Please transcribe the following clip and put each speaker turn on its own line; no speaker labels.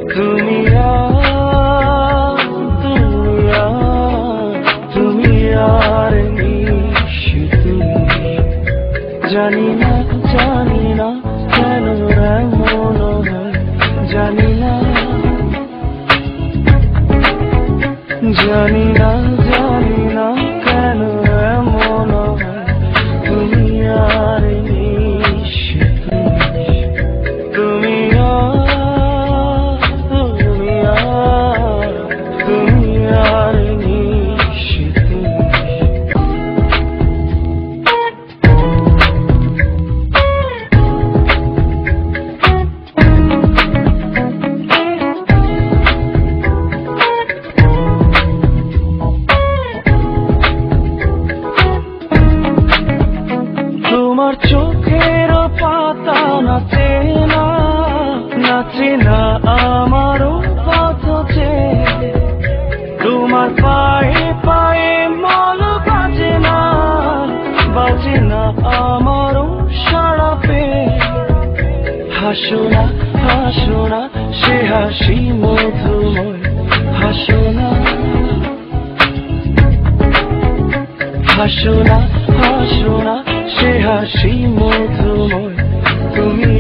তুমি আর নিশি জানি না কেন এমন হয় জানি না কেন এমন হয় তুমি আর নিশি তুমি আর নিশি তোমার চোখের পাতা নাচে না আমারও পথে তোমার পায়ে পায়ে মল বাজে না আমারও সাড়া পেয়ে হাসো না সে হাসি মধুময় হাসো না সে হাসি মধুময় তুমি